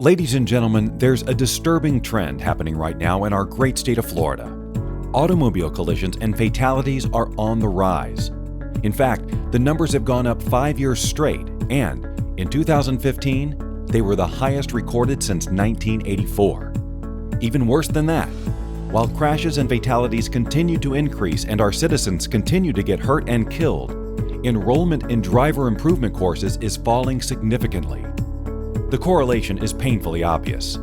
Ladies and gentlemen, there's a disturbing trend happening right now in our great state of Florida. Automobile collisions and fatalities are on the rise. In fact, the numbers have gone up 5 years straight, and in 2015, they were the highest recorded since 1984. Even worse than that, while crashes and fatalities continue to increase and our citizens continue to get hurt and killed, enrollment in driver improvement courses is falling significantly. The correlation is painfully obvious.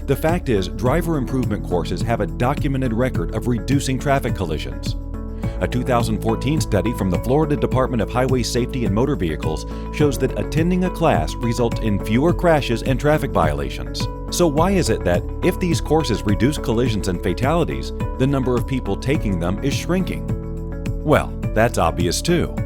The fact is, driver improvement courses have a documented record of reducing traffic collisions. A 2014 study from the Florida Department of Highway Safety and Motor Vehicles shows that attending a class results in fewer crashes and traffic violations. So why is it that, if these courses reduce collisions and fatalities, the number of people taking them is shrinking? Well, that's obvious too.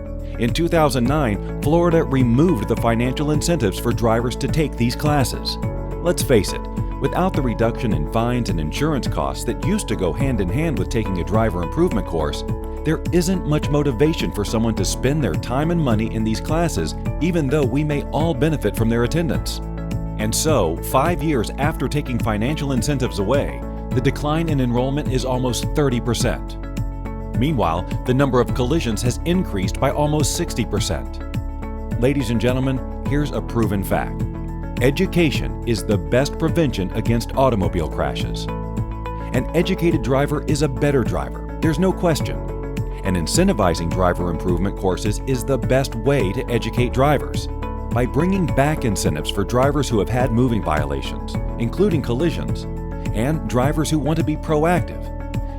In 2009, Florida removed the financial incentives for drivers to take these classes. Let's face it, without the reduction in fines and insurance costs that used to go hand in hand with taking a driver improvement course, there isn't much motivation for someone to spend their time and money in these classes, even though we may all benefit from their attendance. And so, 5 years after taking financial incentives away, the decline in enrollment is almost 30%. Meanwhile, the number of collisions has increased by almost 60%. Ladies and gentlemen, here's a proven fact. Education is the best prevention against automobile crashes. An educated driver is a better driver, there's no question. And incentivizing driver improvement courses is the best way to educate drivers. By bringing back incentives for drivers who have had moving violations, including collisions, and drivers who want to be proactive,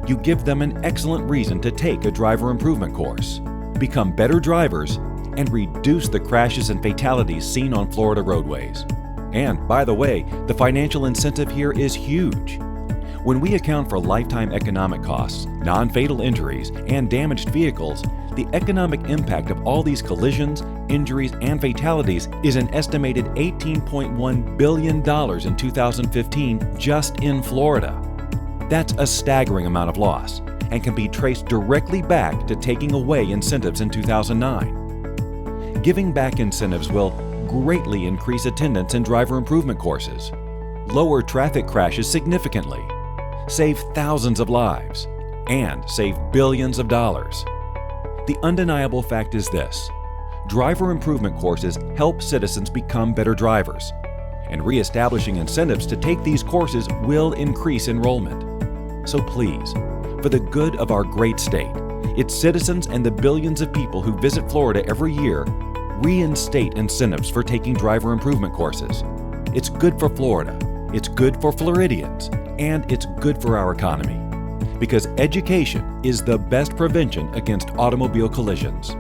you give them an excellent reason to take a driver improvement course, become better drivers, and reduce the crashes and fatalities seen on Florida roadways. And, by the way, the financial incentive here is huge. When we account for lifetime economic costs, non-fatal injuries, and damaged vehicles, the economic impact of all these collisions, injuries, and fatalities is an estimated $18.1 billion in 2015 just in Florida. That's a staggering amount of loss and can be traced directly back to taking away incentives in 2009. Giving back incentives will greatly increase attendance in driver improvement courses, lower traffic crashes significantly, save thousands of lives, and save billions of dollars. The undeniable fact is this: driver improvement courses help citizens become better drivers, and reestablishing incentives to take these courses will increase enrollment. So please, for the good of our great state, its citizens, and the billions of people who visit Florida every year, reinstate incentives for taking driver improvement courses. It's good for Florida, it's good for Floridians, and it's good for our economy. Because education is the best prevention against automobile collisions.